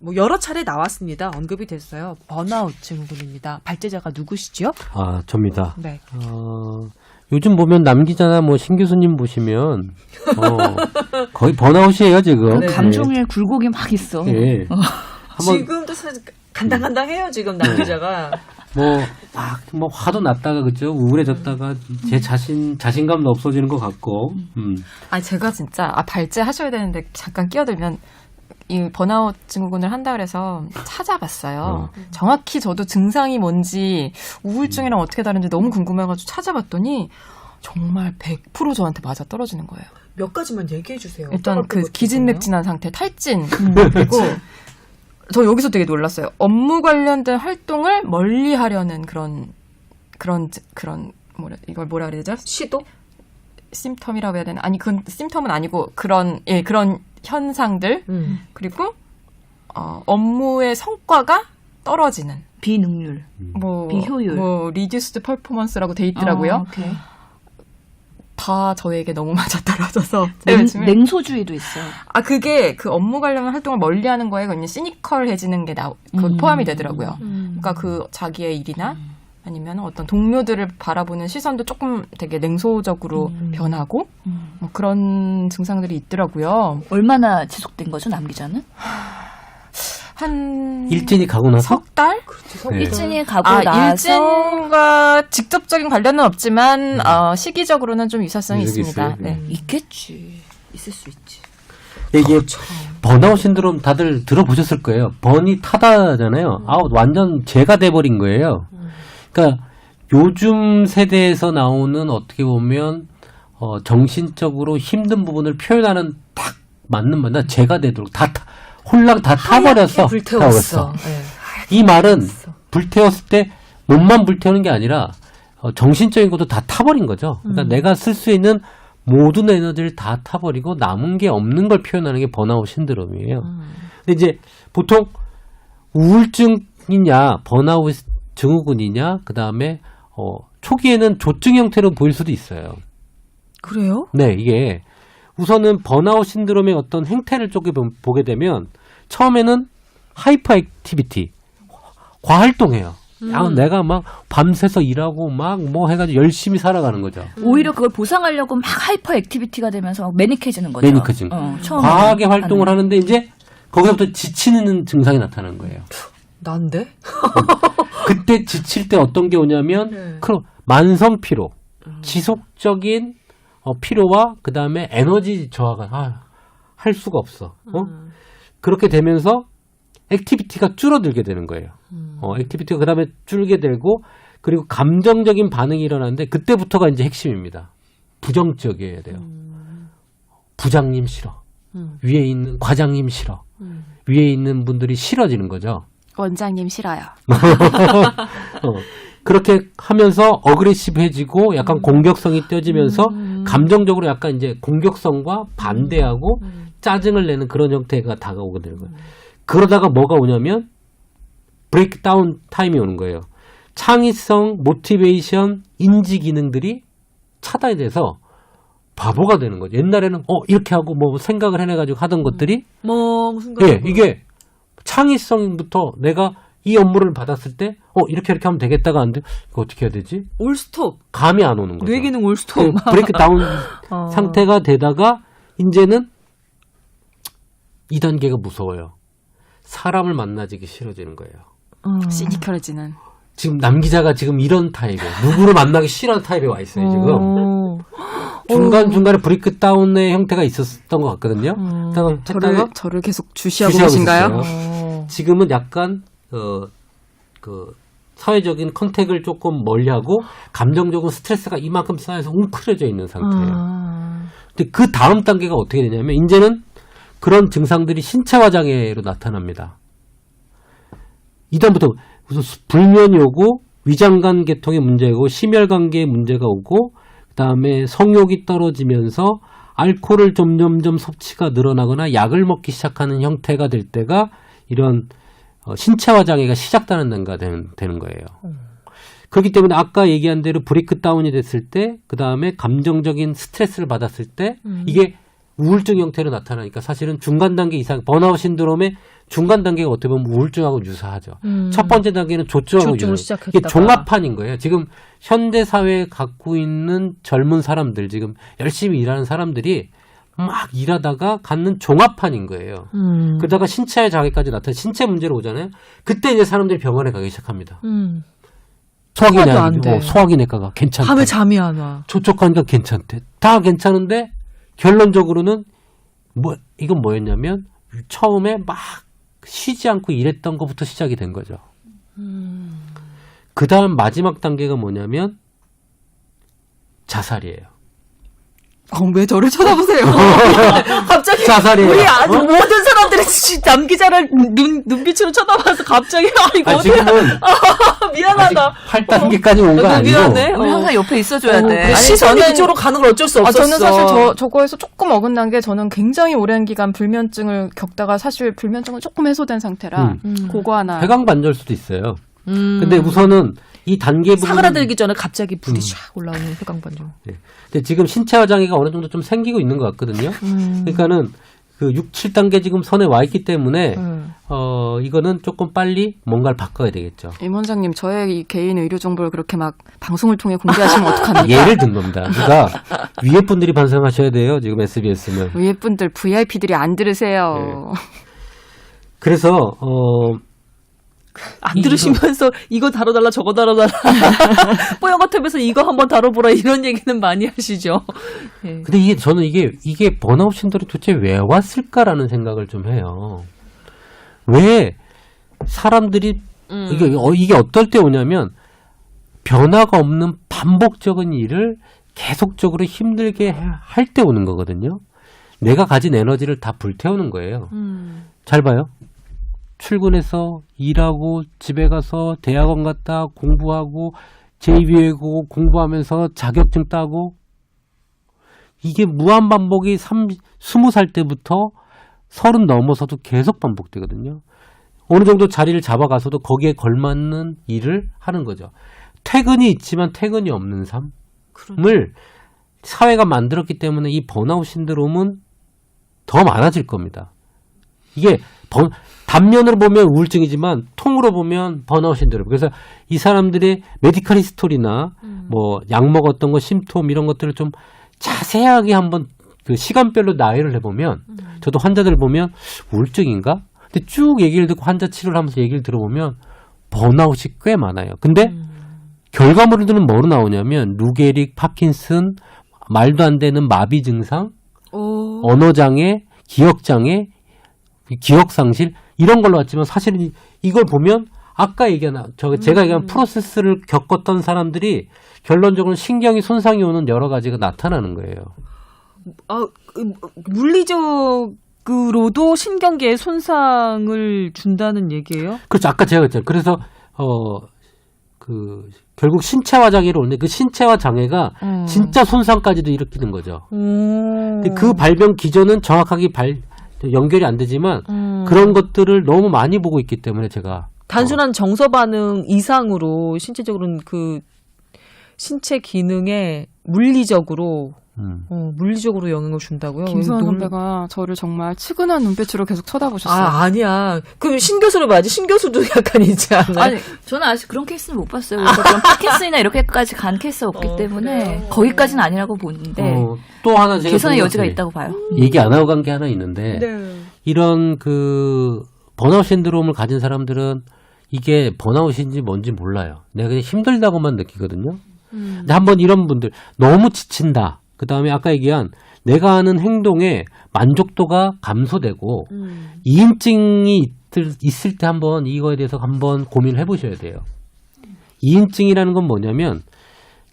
뭐 여러 차례 나왔습니다. 언급이 됐어요. 번아웃 증후군입니다. 발제자가 누구시죠? 아, 접니다. 네. 요즘 보면 남 기자나 뭐 신 교수님 보시면 거의 번아웃이에요 지금. 네. 감종일 굴곡이 막 있어. 예. 한번 지금도 사실 간당간당해요. 지금 남 기자가. 뭐 화도 났다가 그죠 우울해졌다가 제 자신감도 없어지는 것 같고. 아니 제가 진짜 발제하셔야 되는데 잠깐 끼어들면 이 번아웃 증후군을 한다 그래서 찾아봤어요. 정확히 저도 증상이 뭔지 우울증이랑 어떻게 다른지 너무 궁금해가지고 찾아봤더니 정말 100% 저한테 맞아 떨어지는 거예요. 몇 가지만 얘기해 주세요. 일단 어떤 그 것들이 기진맥진한 상태, 탈진 그리고 저 여기서 되게 놀랐어요. 업무 관련된 활동을 멀리하려는 그런 이걸 뭐라 그래야 되죠? 시도? 심텀이라고 해야 되나? 아니 그건 심텀은 아니고 그런 현상들 그리고 업무의 성과가 떨어지는 비능률, 비효율, reduced performance라고 돼 있더라고요. 오케이. 다 저에게 너무 맞아 떨어져서 냉소주의도 있어요. 그게 그 업무 관련 활동을 멀리하는 거에 그냥 시니컬해지는 게 포함이 되더라고요. 그러니까 그 자기의 일이나 아니면 어떤 동료들을 바라보는 시선도 조금 되게 냉소적으로 변하고 뭐 그런 증상들이 있더라고요. 얼마나 지속된 거죠, 남 기자는? 한 일진이 가고 나서 석 달? 네. 일진이 가고 나서 일진과 직접적인 관련은 없지만 시기적으로는 좀 유사성이 있습니다. 네. 있겠지. 있을 수 있지. 이게 번아웃 신드롬 다들 들어보셨을 거예요. 번이 타다잖아요. 완전 죄가 돼버린 거예요. 그러니까 요즘 세대에서 나오는 어떻게 보면 정신적으로 힘든 부분을 표현하는 딱 맞는 말. 나 죄가 되도록 홀랑 다 타버렸어. 불태웠어. 네. 이 말은 불태웠을 때 몸만 불태우는 게 아니라 정신적인 것도 다 타버린 거죠. 그러니까 내가 쓸 수 있는 모든 에너지를 다 타버리고 남은 게 없는 걸 표현하는 게 번아웃 신드롬이에요. 근데 이제 보통 우울증이냐 번아웃 증후군이냐 그다음에 초기에는 조증 형태로 보일 수도 있어요. 그래요? 네, 이게 우선은 번아웃 신드롬의 어떤 행태를 보게 되면 처음에는 하이퍼 액티비티, 과활동해요. 내가 막 밤새서 일하고 막 뭐 해가지고 열심히 살아가는 거죠. 오히려 그걸 보상하려고 막 하이퍼 액티비티가 되면서 매니케지는 거죠. 매니케진. 과하게 활동을 하는데 이제 거기서부터 지치는 증상이 나타나는 거예요. 난데? 그때 지칠 때 어떤 게 오냐면 만성 피로, 지속적인 피로와 그 다음에 에너지 저하가 할 수가 없어. 그렇게 되면서 액티비티가 줄어들게 되는 거예요. 액티비티가 그 다음에 줄게 되고 그리고 감정적인 반응이 일어나는데 그때부터가 이제 핵심입니다. 부정적이어야 돼요. 부장님 싫어. 위에 있는 과장님 싫어. 위에 있는 분들이 싫어지는 거죠. 원장님 싫어요. 그렇게 하면서 어그레시브해지고 약간 공격성이 떼어지면서 감정적으로 약간 이제 공격성과 반대하고 짜증을 내는 그런 형태가 다가오게 되는 거예요. 그러다가 뭐가 오냐면 브레이크다운 타임이 오는 거예요. 창의성, 모티베이션, 인지 기능들이 차단이 돼서 바보가 되는 거죠. 옛날에는 이렇게 하고 뭐 생각을 해내가지고 하던 것들이 이게 창의성부터 내가 이 업무를 받았을 때 이렇게 하면 되겠다가 안 돼. 이거 어떻게 해야 되지? 올스톱. 감이 안 오는 거죠. 뇌기능 올스톱. 브레이크다운 상태가 되다가 이제는 2단계가 무서워요. 사람을 만나지기 싫어지는 거예요. 시니컬해지는. 지금 남 기자가 지금 이런 타입이에요. 누구를 만나기 싫어하는 타입에 와 있어요, 지금. 중간중간에 브레이크다운의 형태가 있었던 것 같거든요. 저를 계속 주시하고 계신가요? 지금은 약간, 사회적인 컨택을 조금 멀리하고, 감정적인 스트레스가 이만큼 쌓여서 웅크려져 있는 상태예요. 근데 그 다음 단계가 어떻게 되냐면, 이제는 그런 증상들이 신체화 장애로 나타납니다. 이다음부터 불면이 오고 위장관 계통의 문제고 심혈관계에 문제가 오고 그다음에 성욕이 떨어지면서 알코올을 점점점 섭취가 늘어나거나 약을 먹기 시작하는 형태가 될 때가 이런 신체화 장애가 시작되는 단계가 되는 거예요. 그렇기 때문에 아까 얘기한 대로 브레이크다운이 됐을 때 그다음에 감정적인 스트레스를 받았을 때 이게 우울증 형태로 나타나니까 사실은 중간 단계 이상 번아웃 신드롬의 중간 단계가 어떻게 보면 우울증하고 유사하죠. 첫 번째 단계는 조증하고 조증을 유사해요. 시작했다가. 이게 종합판인 거예요. 지금 현대 사회에 갖고 있는 젊은 사람들, 지금 열심히 일하는 사람들이 막 일하다가 갖는 종합판인 거예요. 그러다가 신체의 장애까지 나타나 신체 문제로 오잖아요. 그때 이제 사람들이 병원에 가기 시작합니다. 소화도 안 돼. 소화기내과가 괜찮다. 밤에 잠이 안 와. 촉촉하니까 괜찮대. 다 괜찮은데 결론적으로는 이건 뭐였냐면 처음에 막 쉬지 않고 일했던 것부터 시작이 된 거죠. 그 다음 마지막 단계가 뭐냐면 자살이에요. 왜 저를 쳐다보세요? 갑자기 자살이에요. 우리 모든 사람들이 남 기자를 눈빛으로 쳐다봐서 갑자기 이거 아니, 지금은 미안하다. 8단계까지 온 거 아니고 미안해. 우리 항상 옆에 있어줘야 돼. 아니, 시선이 그쪽으로 가는 걸 어쩔 수 없었어. 저는 사실 저거에서 조금 어긋난 게 저는 굉장히 오랜 기간 불면증을 겪다가 사실 불면증은 조금 해소된 상태라 그거 하나. 해강반절 수도 있어요. 근데 우선은 이 단계 부분 사그라들기 전에 갑자기 불이 샥 올라오는 혈강반절. 네. 근데 지금 신체화 장애가 어느 정도 좀 생기고 있는 것 같거든요. 그러니까는 그 6, 7단계 지금 선에 와 있기 때문에 이거는 조금 빨리 뭔가를 바꿔야 되겠죠. 임 원장님, 저의 이 개인 의료 정보를 그렇게 막 방송을 통해 공개하시면 어떡합니까? 예를 든 겁니다. 그러니까 위에 분들이 반성하셔야 돼요. 지금 SBS는. 위에 분들 VIP들이 안 들으세요. 네. 그래서 안 들으시면서 이거 다뤄달라 저거 다뤄달라 뽀얀거탑에서 이거 한번 다뤄보라 이런 얘기는 많이 하시죠. 네. 근데 저는 이게 번아웃 신드롬이 도대체 왜 왔을까라는 생각을 좀 해요. 왜 사람들이 이게 어떨 때 오냐면 변화가 없는 반복적인 일을 계속적으로 힘들게 할 때 오는 거거든요. 내가 가진 에너지를 다 불태우는 거예요. 잘 봐요. 출근해서 일하고 집에 가서 대학원 갔다 공부하고 제2외국어 공부하면서 자격증 따고 이게 무한 반복이 20살 때부터 30 넘어서도 계속 반복되거든요. 어느 정도 자리를 잡아가서도 거기에 걸맞는 일을 하는 거죠. 퇴근이 있지만 퇴근이 없는 삶을 사회가 만들었기 때문에 이 번아웃 신드롬은 더 많아질 겁니다. 이게 단면으로 보면 우울증이지만 통으로 보면 번아웃 신드롬. 그래서 이 사람들의 메디컬 히스토리나 뭐 약 먹었던 거 심톰 이런 것들을 좀 자세하게 한번 그 시간별로 나열을 해보면 저도 환자들 보면 우울증인가? 근데 쭉 얘기를 듣고 환자 치료를 하면서 얘기를 들어보면 번아웃이 꽤 많아요. 근데 결과물들은 뭐로 나오냐면 루게릭, 파킨슨, 말도 안 되는 마비 증상, 언어장애, 기억장애, 기억상실 이런 걸로 왔지만 사실은 이걸 보면 아까 얘기한 제가 얘기한 프로세스를 겪었던 사람들이 결론적으로 신경이 손상이 오는 여러 가지가 나타나는 거예요. 물리적으로도 신경계에 손상을 준다는 얘기예요? 그렇죠. 아까 제가 그랬잖아요. 그래서 결국 신체화 장애로 오는데 그 신체화 장애가 진짜 손상까지도 일으키는 거죠. 그 발병 기전은 정확하게 연결이 안 되지만 그런 것들을 너무 많이 보고 있기 때문에 제가 단순한 정서 반응 이상으로 신체적으로는 그 신체 기능에 물리적으로 영향을 준다고요? 김수환 선배가 저를 정말 측은한 눈빛으로 계속 쳐다보셨어요. 아니야. 그럼 신 교수를 봐야지. 신 교수도 약간 있지 않아요? 아니, 저는 아직 그런 케이스는 못 봤어요. 그래서 그런 파킨슨이나 이렇게까지 간 케이스가 없기 때문에 그래요? 거기까지는 아니라고 보는데 또 하나 제가 개선의 보는 여지가 것들이 있다고 봐요. 얘기 안 하고 간 게 하나 있는데 이런 그 번아웃 신드롬을 가진 사람들은 이게 번아웃인지 뭔지 몰라요. 내가 그냥 힘들다고만 느끼거든요. 근데 한번 이런 분들 너무 지친다. 그 다음에 아까 얘기한 내가 하는 행동에 만족도가 감소되고 이인증이 있을 때 한번 이거에 대해서 한번 고민을 해보셔야 돼요. 이인증이라는 건 뭐냐면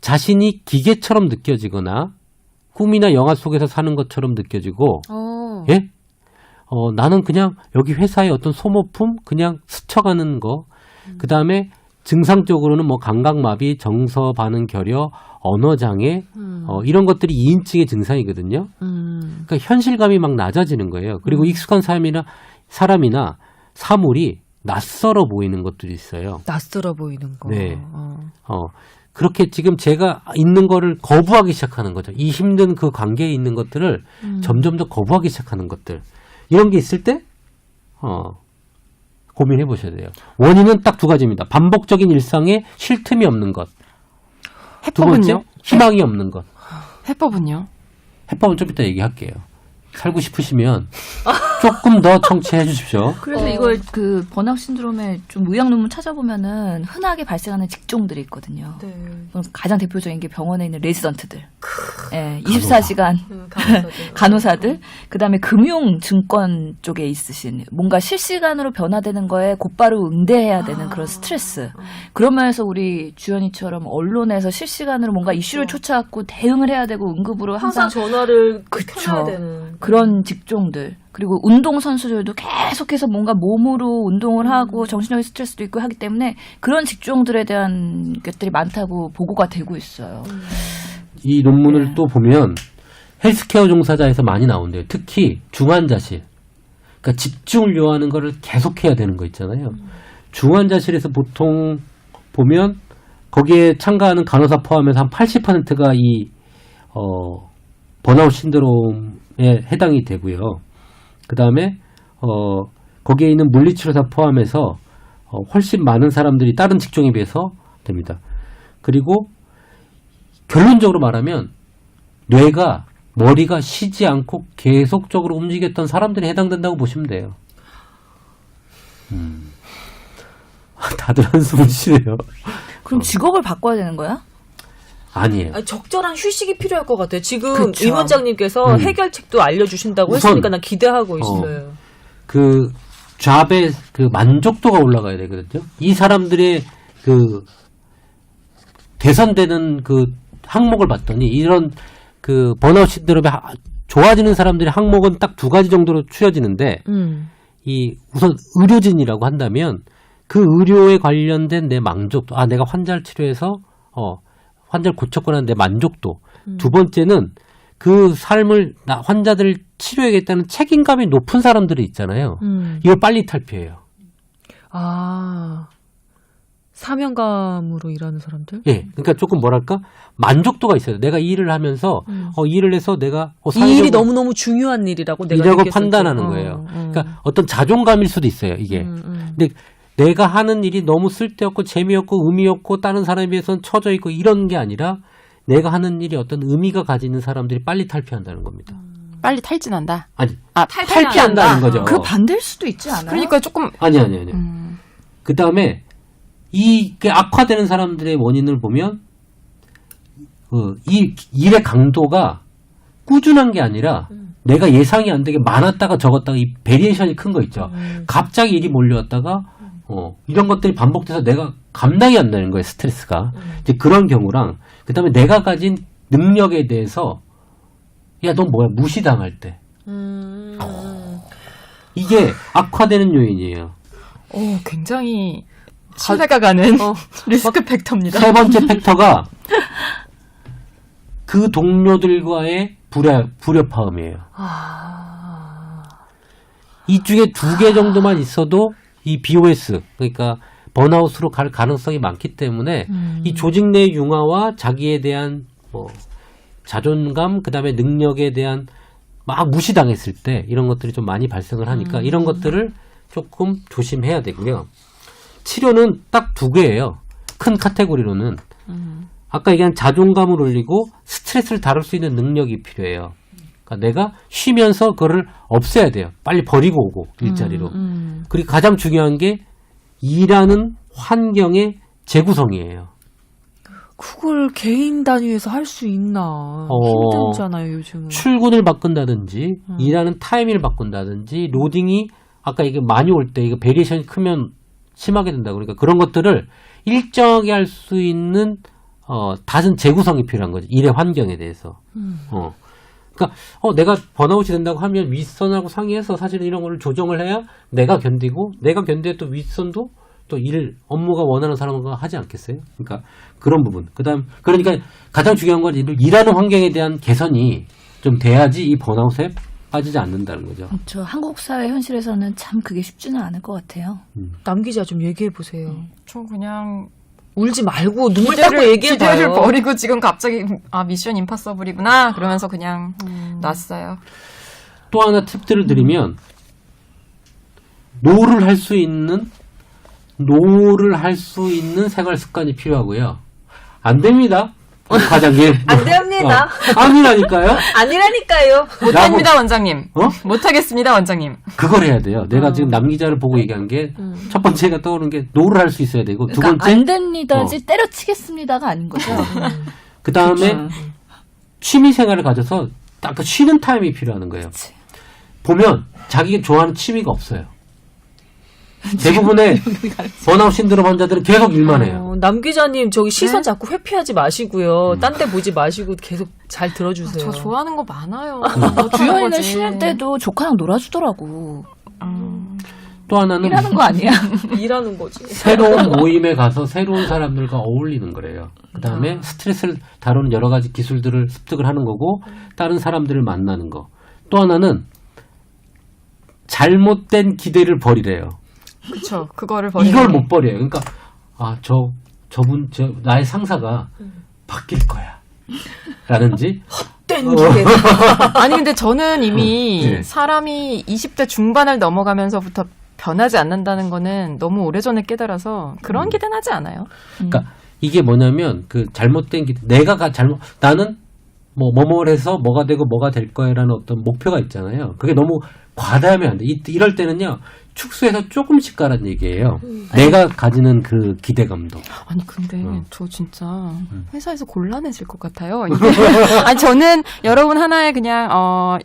자신이 기계처럼 느껴지거나 꿈이나 영화 속에서 사는 것처럼 느껴지고 예? 나는 그냥 여기 회사의 어떤 소모품 그냥 스쳐가는 거 그 다음에 증상적으로는 뭐 감각마비, 정서 반응 결여, 언어장애 이런 것들이 2인증의 증상이거든요. 그러니까 현실감이 막 낮아지는 거예요. 그리고 익숙한 사람이나 사물이 낯설어 보이는 것들이 있어요. 낯설어 보이는 거. 네. 그렇게 지금 제가 있는 거를 거부하기 시작하는 거죠. 이 힘든 그 관계에 있는 것들을 점점 더 거부하기 시작하는 것들. 이런 게 있을 때, 고민해 보셔야 돼요. 원인은 딱 두 가지입니다. 반복적인 일상에 쉴 틈이 없는 것. 두 번째, 해법은요? 희망이 없는 것. 해법은요? 해법은 좀 이따 얘기할게요. 살고 싶으시면 조금 더 청취해 주십시오. 그래서 이걸 그 번아웃 신드롬의 좀 의학 논문 찾아보면은 흔하게 발생하는 직종들이 있거든요. 네. 가장 대표적인 게 병원에 있는 레지던트들. 예, 24시간 간호사들. 간호사들, 그다음에 금융 증권 쪽에 있으신 뭔가 실시간으로 변화되는 거에 곧바로 응대해야 되는 그런 스트레스. 그런 면에서 우리 주연이처럼 언론에서 실시간으로 뭔가 이슈를 쫓아갖고 대응을 해야 되고 응급으로 항상 항상 전화를 그쵸. 켜야 되는 그런 직종들, 그리고 운동 선수들도 계속해서 뭔가 몸으로 운동을 하고 정신적인 스트레스도 있고 하기 때문에 그런 직종들에 대한 것들이 많다고 보고가 되고 있어요. 이 논문을 또 보면 헬스케어 종사자에서 많이 나온대요. 특히 중환자실. 그러니까 집중을 요하는 거를 계속해야 되는 거 있잖아요. 중환자실에서 보통 보면 거기에 참가하는 간호사 포함해서 한 80%가 이 번아웃 신드롬에 해당이 되고요. 그 다음에 거기에 있는 물리치료사 포함해서 훨씬 많은 사람들이 다른 직종에 비해서 됩니다. 그리고 결론적으로 말하면 머리가 쉬지 않고 계속적으로 움직였던 사람들이 해당된다고 보시면 돼요. 다들 한숨을 쉬네요. 그럼 직업을 바꿔야 되는 거야? 아니에요. 아니, 적절한 휴식이 필요할 것 같아요. 지금 그쵸. 임 원장님께서 해결책도 알려주신다고 우선, 했으니까 난 기대하고 있어요. 그 잡의 그 만족도가 올라가야 되거든요. 이 사람들의 그 개선되는 그 항목을 봤더니 이런 그 번아웃 신드롬에 좋아지는 사람들의 항목은 딱 두 가지 정도로 추려지는데 이 우선 의료진이라고 한다면 그 의료에 관련된 내 만족도, 내가 환자를 치료해서 환자를 고쳤거나 내 만족도. 두 번째는 그 삶을 환자들을 치료해야겠다는 책임감이 높은 사람들이 있잖아요. 이걸 빨리 탈피해요. 사명감으로 일하는 사람들? 예, 그러니까 조금 뭐랄까 만족도가 있어요. 내가 이 일을 하면서 일을 해서 내가 이 일이 너무너무 중요한 일이라고 내가 이라고 느꼈을 때. 판단하는 거예요. 그러니까 어떤 자존감일 수도 있어요. 이게. 근데 내가 하는 일이 너무 쓸데없고 재미없고 의미 없고 다른 사람에 비해서는 처져 있고 이런 게 아니라 내가 하는 일이 어떤 의미가 가지는 사람들이 빨리 탈피한다는 겁니다. 빨리 탈진한다. 아니, 탈피한다. 탈피한다는 거죠. 그 반대일 수도 있지 않아요? 그러니까 조금 아니. 그 다음에 이게 악화되는 사람들의 원인을 보면 이 일의 강도가 꾸준한 게 아니라 내가 예상이 안 되게 많았다가 적었다가 이 베리에이션이 큰 거 있죠. 갑자기 일이 몰려왔다가 이런 것들이 반복돼서 내가 감당이 안 되는 거예요. 스트레스가. 이제 그런 경우랑 그다음에 내가 가진 능력에 대해서 야, 너 뭐야? 무시당할 때. 이게 악화되는 요인이에요. 굉장히 신뢰가 가는 리스크 팩터입니다. 세 번째 팩터가 그 동료들과의 불협화음이에요. 이 중에 두 개 정도만 있어도 이 BOS, 그러니까 번아웃으로 갈 가능성이 많기 때문에 이 조직 내 융화와 자기에 대한 자존감, 그다음에 능력에 대한 막 무시당했을 때 이런 것들이 좀 많이 발생을 하니까 이런 것들을 조금 조심해야 되고요. 치료는 딱 두 개예요. 큰 카테고리로는. 아까 얘기한 자존감을 올리고 스트레스를 다룰 수 있는 능력이 필요해요. 그러니까 내가 쉬면서 그거를 없애야 돼요. 빨리 버리고 오고 일자리로. 그리고 가장 중요한 게 일하는 환경의 재구성이에요. 그걸 개인 단위에서 할 수 있나? 힘들잖아요, 요즘은. 출근을 바꾼다든지 일하는 타이밍을 바꾼다든지 로딩이 아까 이게 많이 올 때 이거 베리에이션이 크면 심하게 된다. 그러니까 그런 것들을 일정하게 할 수 있는 다른 재구성이 필요한 거죠. 일의 환경에 대해서. 그러니까 내가 번아웃이 된다고 하면 윗선하고 상의해서 사실은 이런 거를 조정을 해야 내가 견디고 내가 견뎌야 또 윗선도 또 업무가 원하는 사람과 하지 않겠어요? 그러니까 그런 부분. 그러니까 가장 중요한 건 일하는 환경에 대한 개선이 좀 돼야지 이 번아웃에 빠지지 않는다는 거죠. 그렇죠. 한국 사회 현실에서는 참 그게 쉽지는 않을 것 같아요. 남 기자 좀 얘기해 보세요. 저 그냥 울지 말고 눈물 닦고 기대를 얘기해봐요. 버리고 지금 갑자기 미션 임파서블이구나 그러면서 그냥 놨어요. 또 하나 팁들을 드리면 노를 할 수 있는 생활 습관이 필요하고요. 안 됩니다. 과장님. 안 됩니다. 아니라니까요. 아니라니까요. 못합니다 원장님. 어? 못하겠습니다 원장님. 그걸 해야 돼요. 내가 지금 남 기자를 보고 얘기한 게 첫 번째가 떠오르는 게 노를 할 수 있어야 되고 두 그러니까 번째 안 됩니다지 때려치겠습니다가 아닌 거죠. 그 다음에 취미 생활을 가져서 딱 그 쉬는 타임이 필요한 거예요. 그치. 보면 자기가 좋아하는 취미가 없어요. 대부분의 번아웃 신드롬 환자들은 계속 일만 해요. 남 기자님 저기 시선 네? 자꾸 회피하지 마시고요. 딴 데 보지 마시고 계속 잘 들어주세요. 저 좋아하는 거 많아요. 주연이는 쉬는 때도 조카랑 놀아주더라고. 또 하나는 일하는 거 아니야? 일하는 거지. 새로운 모임에 가서 새로운 사람들과 어울리는 거래요. 그 다음에 스트레스를 다루는 여러 가지 기술들을 습득을 하는 거고 다른 사람들을 만나는 거. 또 하나는 잘못된 기대를 버리래요. 그렇죠. 그거를 버리는 이걸 게. 못 버려요. 그러니까 저분 나의 상사가 바뀔 거야. 라든지 된 기대. 아니 근데 저는 이미 네. 사람이 20대 중반을 넘어가면서부터 변하지 않는다는 거는 너무 오래전에 깨달아서 그런 기대는 하지 않아요. 그러니까 이게 뭐냐면 그 잘못된 기대 나는 뭐뭐를 해서 뭐가 되고 뭐가 될 거야라는 어떤 목표가 있잖아요. 그게 너무 과다하면 안 돼. 이럴 때는요. 축소해서 조금씩 가라는 얘기예요. 내가 가지는 그 기대감도. 아니 근데 저 진짜 회사에서 곤란해질 것 같아요. 아니 저는 여러분 하나의 그냥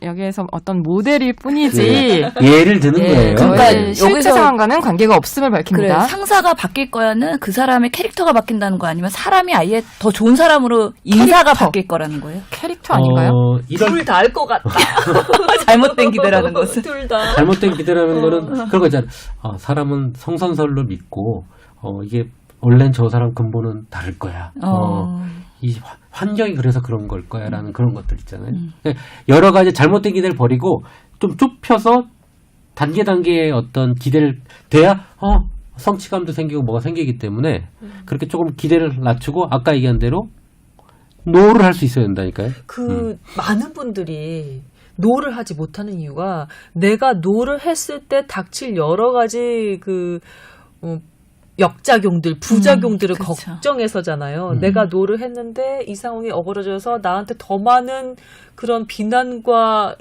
여기에서 어떤 모델일 뿐이지. 네. 예를 드는 예, 거예요. 그러니까 네. 실제 여기서- 상황과는 관계가 없음을 그래, 밝힙니다. 상사가 바뀔 거야는 그 사람의 캐릭터가 바뀐다는 거 아니면 사람이 아예 더 좋은 사람으로 인사가 캐릭터. 바뀔 거라는 거예요? 캐릭터 아닌가요? 둘 다 알 것 같다. 잘못된 기대라는 것은. 둘 다. 잘못된 기대라는 거는 그런 거잖아요. 사람은 성선설로 믿고 이게 원래는 저 사람 근본은 다를 거야. 이 환경이 그래서 그런 걸 거야라는 그런 것들 있잖아요. 여러 가지 잘못된 기대를 버리고 좀 좁혀서 단계의 어떤 기대를 돼야 성취감도 생기고 뭐가 생기기 때문에 그렇게 조금 기대를 낮추고 아까 얘기한 대로 노를 할 수 있어야 된다니까요. 많은 분들이 노를 하지 못하는 이유가 내가 노를 했을 때 닥칠 여러 가지 역작용들, 부작용들을 그쵸. 걱정해서잖아요. 내가 노를 했는데 이 상황이 어그러져서 나한테 더 많은 그런 비난과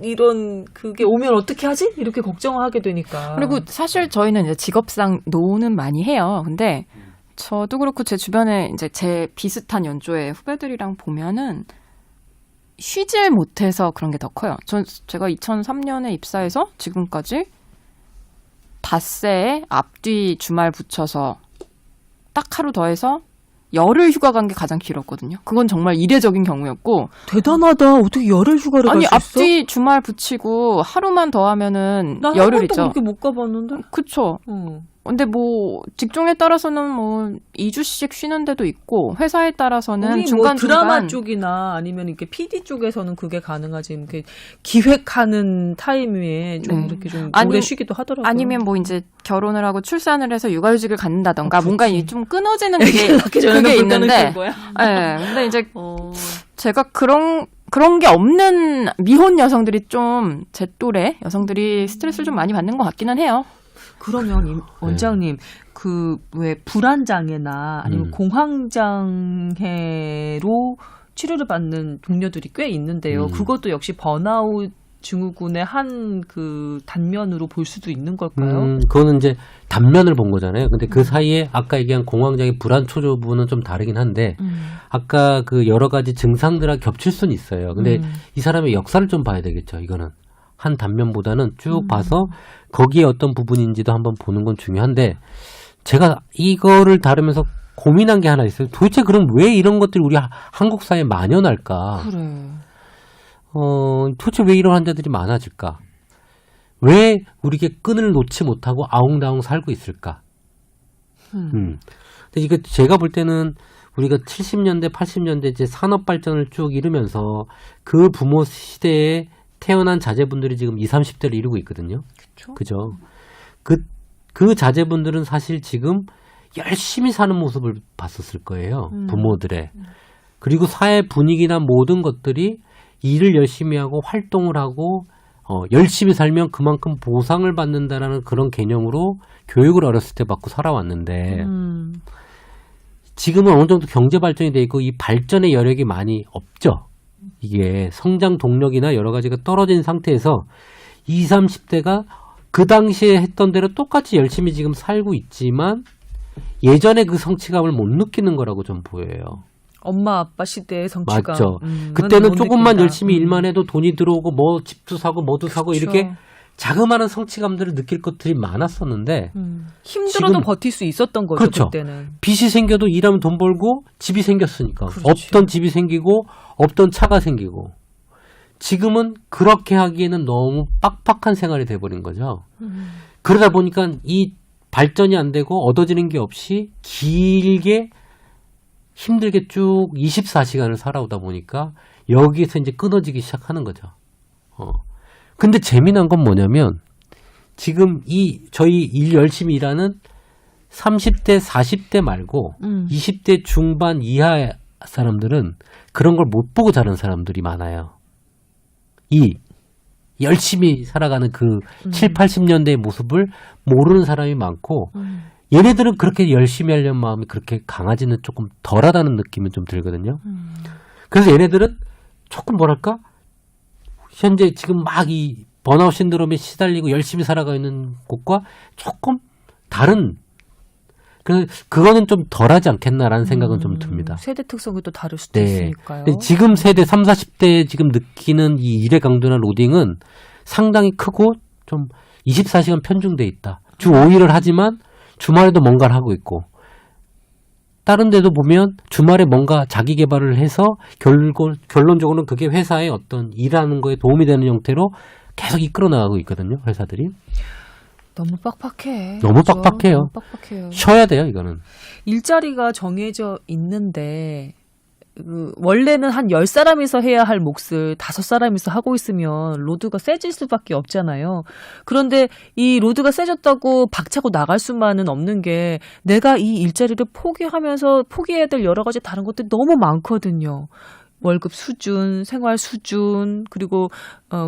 이런 그게 오면 어떻게 하지? 이렇게 걱정을 하게 되니까. 그리고 사실 저희는 이제 직업상 노는 많이 해요. 근데 저도 그렇고 제 주변에 이제 제 비슷한 연조의 후배들이랑 보면은 쉬질 못해서 그런 게 더 커요. 제가 2003년에 입사해서 지금까지 닷새에 앞뒤 주말 붙여서 딱 하루 더해서 열흘 휴가 간 게 가장 길었거든요. 그건 정말 이례적인 경우였고. 대단하다. 어떻게 열흘 휴가를 아니 갈 수 있어? 앞뒤 주말 붙이고 하루만 더 하면은 나 한 열흘이죠. 번도 그렇게 못 가봤는데. 그쵸. 근데 뭐 직종에 따라서는 뭐 2주씩 쉬는 데도 있고 회사에 따라서는 우리 중간 드라마 쪽이나 아니면 이렇게 PD 쪽에서는 그게 가능하지. 이렇게 기획하는 타임에 좀 네. 이렇게 좀 아니- 오래 쉬기도 하더라고요. 아니면 뭐 이제 결혼을 하고 출산을 해서 육아휴직을 갖는다던가 아, 뭔가 그렇지. 좀 끊어지는 낳기 전에는 그게 불가능한 있는데 거야? 네, 근데 이제 제가 그런 게 없는 미혼 여성들이 좀 제 또래 여성들이 스트레스를 좀 많이 받는 것 같기는 해요. 그러면 원장님 그 왜 불안장애나 아니면 공황장애로 치료를 받는 동료들이 꽤 있는데요. 그것도 역시 번아웃 증후군의 한 그 단면으로 볼 수도 있는 걸까요? 그거는 이제 단면을 본 거잖아요. 근데 그 사이에 아까 얘기한 공황장애 불안 초조부는 좀 다르긴 한데 아까 그 여러 가지 증상들하고 겹칠 수는 있어요. 근데 이 사람의 역사를 좀 봐야 되겠죠. 이거는 한 단면보다는 쭉 봐서 거기에 어떤 부분인지도 한번 보는 건 중요한데 제가 이거를 다루면서 고민한 게 하나 있어요. 도대체 그럼 왜 이런 것들이 우리 한국 사회에 만연할까? 그래. 도대체 왜 이런 환자들이 많아질까? 왜 우리게 끈을 놓지 못하고 아웅다웅 살고 있을까? 근데 이거 제가 볼 때는 우리가 70년대, 80년대 이제 산업 발전을 쭉 이루면서 그 부모 시대에 태어난 자제분들이 지금 20, 30대를 이루고 있거든요. 그죠? 그 자제분들은 사실 지금 열심히 사는 모습을 봤었을 거예요. 부모들의. 그리고 사회 분위기나 모든 것들이 일을 열심히 하고 활동을 하고 열심히 살면 그만큼 보상을 받는다라는 그런 개념으로 교육을 어렸을 때 받고 살아왔는데 지금은 어느 정도 경제 발전이 돼 있고 이 발전의 여력이 많이 없죠. 이게 성장 동력이나 여러 가지가 떨어진 상태에서 20, 30대가 그 당시에 했던 대로 똑같이 열심히 지금 살고 있지만 예전에 그 성취감을 못 느끼는 거라고 좀 보여요. 엄마 아빠 시대의 성취감. 맞죠. 그건 그때는 못 조금만 느낀다. 열심히 일만 해도 돈이 들어오고 뭐 집도 사고 뭐도 사고 그렇죠. 이렇게 자그마한 성취감들을 느낄 것들이 많았었는데 힘들어도 지금- 버틸 수 있었던 거죠. 그렇죠. 그때는. 빚이 생겨도 일하면 돈 벌고 집이 생겼으니까 그렇지. 없던 집이 생기고 없던 차가 생기고 지금은 그렇게 하기에는 너무 빡빡한 생활이 돼버린 거죠. 그러다 보니까 이 발전이 안 되고 얻어지는 게 없이 길게 힘들게 쭉 24시간을 살아오다 보니까 여기에서 이제 끊어지기 시작하는 거죠. 근데 재미난 건 뭐냐면 지금 저희 일 열심히 일하는 30대, 40대 말고 20대 중반 이하 사람들은 그런 걸 못 보고 자란 사람들이 많아요. 이 열심히 살아가는 그 7, 80년대의 모습을 모르는 사람이 많고 얘네들은 그렇게 열심히 하려는 마음이 그렇게 강하지는 조금 덜하다는 느낌은 좀 들거든요. 그래서 얘네들은 조금 뭐랄까 현재 지금 막 이 번아웃 신드롬에 시달리고 열심히 살아가 있는 곳과 조금 다른 그거는 좀 덜하지 않겠나라는 생각은 좀 듭니다. 세대 특성이 또 다를 수도 네. 있으니까요. 지금 세대 3, 40대 지금 느끼는 이 일의 강도나 로딩은 상당히 크고 좀 24시간 편중돼 있다. 주 5일을 하지만 주말에도 뭔가를 하고 있고 다른 데도 보면 주말에 뭔가 자기 개발을 해서 결론적으로는 그게 회사의 어떤 일하는 거에 도움이 되는 형태로 계속 이끌어 나가고 있거든요. 회사들이. 너무 빡빡해. 너무 그렇죠? 빡빡해요. 너무 빡빡해요. 쉬어야 돼요, 이거는. 일자리가 정해져 있는데 원래는 한 10사람이서 해야 할 몫을 5사람이서 하고 있으면 로드가 세질 수밖에 없잖아요. 그런데 이 로드가 세졌다고 박차고 나갈 수만은 없는 게 내가 이 일자리를 포기하면서 포기해야 될 여러 가지 다른 것들이 너무 많거든요. 월급 수준, 생활 수준, 그리고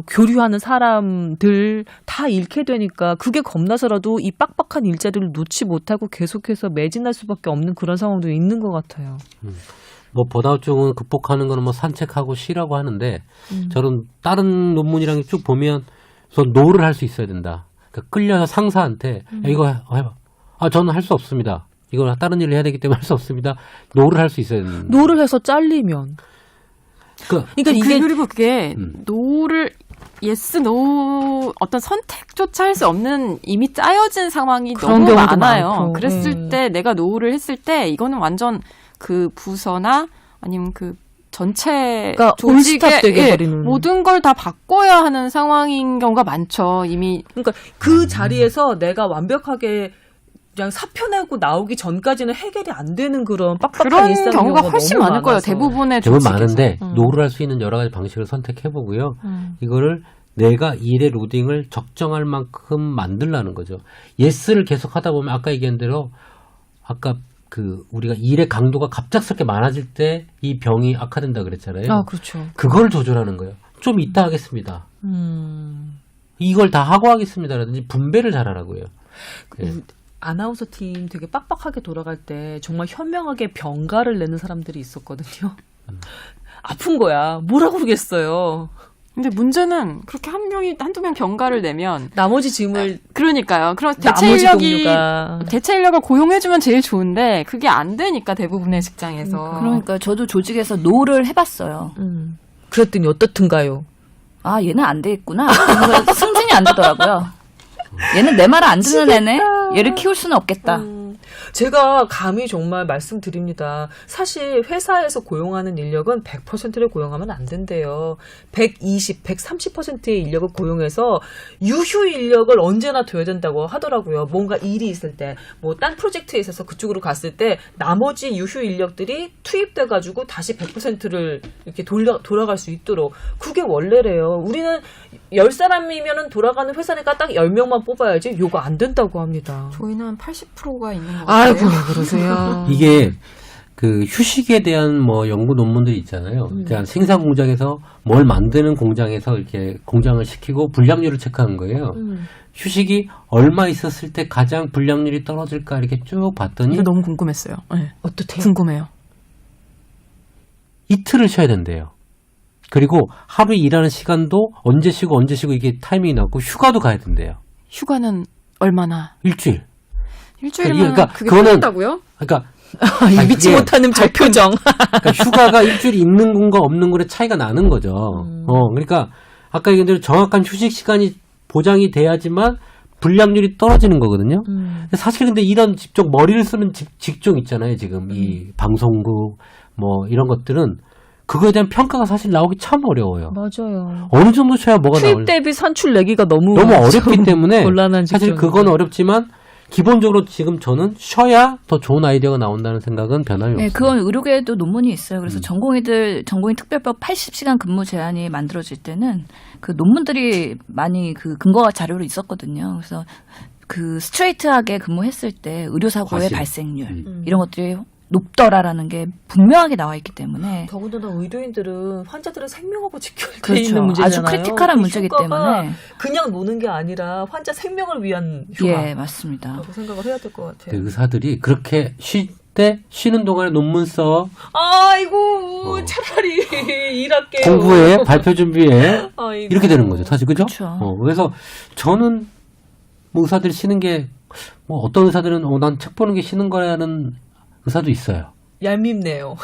교류하는 사람들 다 잃게 되니까 그게 겁나서라도 이 빡빡한 일자리를 놓지 못하고 계속해서 매진할 수밖에 없는 그런 상황도 있는 것 같아요. 뭐 번아웃증은 극복하는 거는 뭐 산책하고 쉬라고 하는데 저는 다른 논문이랑 쭉 보면 노를 할 수 있어야 된다. 그러니까 끌려서 상사한테 야, 이거 해봐. 저는 할 수 없습니다. 이걸 다른 일을 해야 되기 때문에 할 수 없습니다. 노를 할 수 있어야 된다. 노를 해서 잘리면 그러니까 이게 그리고 그게 노를 예스 노 어떤 선택조차 할 수 없는 이미 짜여진 상황이 그런 너무 경우도 많아요. 많고. 그랬을 때 내가 노를 했을 때 이거는 완전 그 부서나 아니면 그 전체 그러니까 올스탑 되게 버리는. 모든 걸 다 바꿔야 하는 상황인 경우가 많죠. 이미 그러니까 그 자리에서 내가 완벽하게 그냥 사표 내고 나오기 전까지는 해결이 안 되는 그런 빡빡한 그런 일상 경우가 훨씬 너무 많을 거예요. 많아서. 대부분의 대부분 조직에서. 많은데 노를 할 수 있는 여러 가지 방식을 선택해보고요. 이거를 내가 일의 로딩을 적정할 만큼 만들라는 거죠. 예스를 계속 하다 보면 아까 얘기한 대로 아까 우리가 일의 강도가 갑작스럽게 많아질 때 이 병이 악화된다 그랬잖아요. 아, 그렇죠. 그걸 조절하는 거예요. 좀 이따 하겠습니다. 이걸 다 하고 하겠습니다라든지 분배를 잘하라고요. 예. 아나운서 팀 되게 빡빡하게 돌아갈 때 정말 현명하게 병가를 내는 사람들이 있었거든요. 아픈 거야. 뭐라고 그러겠어요. 근데 문제는 그렇게 한두 명 병가를 내면 나머지 짐을 그러니까요. 그럼 나머지 동료가 대체 인력을 고용해주면 제일 좋은데 그게 안 되니까 대부분의 직장에서. 그러니까 저도 조직에서 노를 해봤어요. 그랬더니 어떻든가요? 아, 얘는 안 되겠구나. 그래서 승진이 안 되더라고요. 얘는 내 말을 안 듣는 애네. 얘를 키울 수는 없겠다. 제가 감히 정말 말씀드립니다. 사실 회사에서 고용하는 인력은 100%를 고용하면 안 된대요. 120, 130%의 인력을 고용해서 유휴 인력을 언제나 둬야 된다고 하더라고요. 뭔가 일이 있을 때, 뭐 딴 프로젝트에 있어서 그쪽으로 갔을 때 나머지 유휴 인력들이 투입돼가지고 다시 100%를 이렇게 돌아갈 수 있도록. 그게 원래래요. 우리는 10사람이면 돌아가는 회사니까 딱 10명만 뽑아야지 요거 안 된다고 합니다. 저희는 80%가 있는 것 아, 아이고 그러세요. 이게 그 휴식에 대한 뭐 연구 논문들이 있잖아요. 그러니까 생산 공장에서 뭘 만드는 공장에서 이렇게 공장을 시키고 불량률을 체크한 거예요. 휴식이 얼마 있었을 때 가장 불량률이 떨어질까 이렇게 쭉 봤더니 이거 너무 궁금했어요. 네. 어떻대요? 궁금해요. 이틀을 쉬어야 된대요. 그리고 하루 일하는 시간도 언제 쉬고 이게 타이밍이 나고 휴가도 가야 된대요. 휴가는 얼마나? 일주일. 일주일이면 그러니까 그게 그거는- 편하다고요? 그러니까 이 믿지 그게- 못하는 저 표정. 그러니까 휴가가 일주일이 있는 건가 없는 거에 차이가 나는 거죠. 그러니까 아까 얘기한 대로 정확한 휴식 시간이 보장이 돼야지만 불량률이 떨어지는 거거든요. 근데 사실 근데 이런 직종 머리를 쓰는 직종 있잖아요. 지금 이 방송국 뭐 이런 것들은 그거에 대한 평가가 사실 나오기 참 어려워요. 맞아요. 어느 정도 쳐야 뭐가 투입 나올 대비 산출 내기가 너무 어렵기 때문에 곤란한 사실 직종이에요. 그건 어렵지만 기본적으로 지금 저는 쉬어야 더 좋은 아이디어가 나온다는 생각은 변함이 네, 없어요. 그건 의료계에도 논문이 있어요. 그래서 전공의 특별법 80시간 근무 제한이 만들어질 때는 그 논문들이 많이 그 근거가 자료로 있었거든요. 그래서 그 스트레이트하게 근무했을 때 의료사고의 과실. 발생률 이런 것들이 높더라라는 게 분명하게 나와 있기 때문에 더군다나 의료인들은 환자들의 생명하고 직결돼 그렇죠. 있는 문제잖아요. 아주 크리티컬한 그 문제이기 휴가가 때문에 그냥 노는 게 아니라 환자 생명을 위한 휴가. 예, 맞습니다. 라고 생각을 해야 될 것 같아요. 근데 의사들이 그렇게 쉬는 동안에 논문 써, 아이고 차라리 일할게요. 공부해, 발표 준비해 아이고. 이렇게 되는 거죠. 사실 그죠? 그렇죠. 그래서 저는 뭐 의사들이 쉬는 게 뭐 어떤 의사들은 난 책 보는 게 쉬는 거라는 의사도 있어요. 얄밉네요.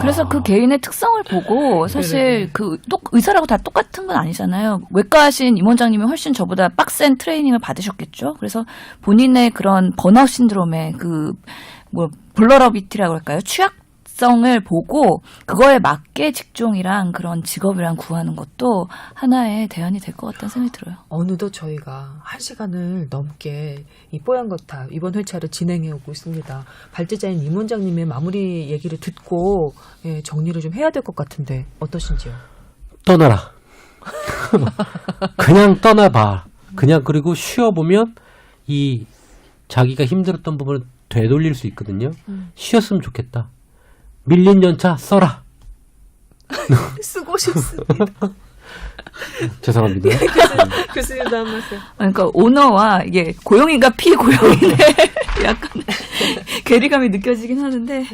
그래서 그 개인의 특성을 보고 사실 그 의사라고 다 똑같은 건 아니잖아요. 외과하신 임 원장님이 훨씬 저보다 빡센 트레이닝을 받으셨겠죠. 그래서 본인의 그런 번아웃 신드롬의 그 뭐 볼러러비티라고 할까요? 취약성을 보고 그거에 맞게 직종이랑 그런 직업이랑 구하는 것도 하나의 대안이 될 것 같다는 생각이 들어요. 어느덧 저희가 1시간을 넘게 이 뽀얀거탑 이번 회차를 진행해 오고 있습니다. 발제자인 임 원장님의 마무리 얘기를 듣고 정리를 좀 해야 될 것 같은데 어떠신지요? 떠나라. 그냥 떠나봐. 그냥 그리고 쉬어보면 이 자기가 힘들었던 부분을 되돌릴 수 있거든요. 쉬었으면 좋겠다. 밀린 연차 써라. 쓰고 싶습니다. 죄송합니다. 교수님도 한 말씀. 그러니까 오너와 이게 고용인가 피고용인의 약간 괴리감이 느껴지긴 하는데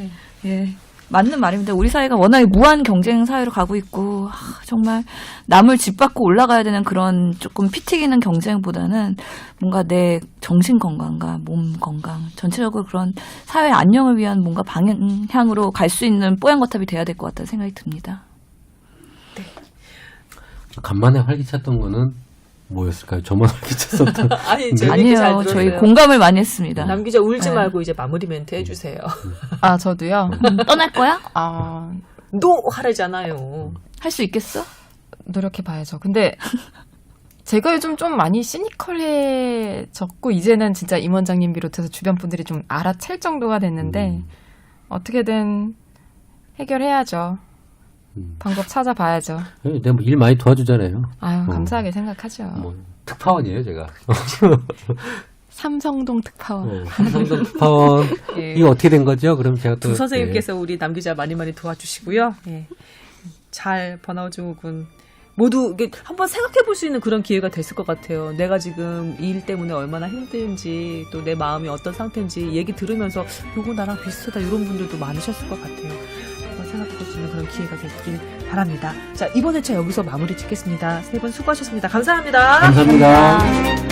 예. 맞는 말입니다. 우리 사회가 워낙에 무한 경쟁 사회로 가고 있고 정말 남을 짓밟고 올라가야 되는 그런 조금 피 튀기는 경쟁보다는 뭔가 내 정신 건강과 몸 건강 전체적으로 그런 사회 안녕을 위한 뭔가 방향으로 갈 수 있는 뽀얀 거탑이 돼야 될 것 같다는 생각이 듭니다. 간만에 활기찼던 거는 뭐였을까요? 저만 활기찼었던. 아니 재밌게 잘 아니에요. 들었어요. 저희 공감을 많이 했습니다. 남 기자 울지 네. 말고 이제 마무리 멘트 해주세요. 아, 저도요? 떠날 거야? 아, 너 하래잖아요. 할 수 있겠어? 노력해봐야죠. 근데 제가 요즘 좀 많이 시니컬해졌고, 이제는 진짜 임 원장님 비롯해서 주변 분들이 좀 알아챌 정도가 됐는데, 어떻게든 해결해야죠. 방법 찾아봐야죠. 내가 뭐 일 많이 도와주잖아요. 아유, 감사하게 생각하죠. 뭐 특파원이에요, 제가. 삼성동 특파원. 삼성동 특파원. 예. 이거 어떻게 된 거죠? 그럼 제가 또 두 선생님께서 우리 남 기자 많이 도와주시고요. 예. 잘 번아웃 증후군 모두 이게 한번 생각해 볼 수 있는 그런 기회가 됐을 것 같아요. 내가 지금 이 일 때문에 얼마나 힘든지 또 내 마음이 어떤 상태인지 얘기 들으면서 요거 나랑 비슷하다 이런 분들도 많으셨을 것 같아요. 한번 생각해 볼 수 있는 그런 기회가 됐길 바랍니다. 자, 이번 회차 여기서 마무리 짓겠습니다. 세 분 수고하셨습니다. 감사합니다. 감사합니다.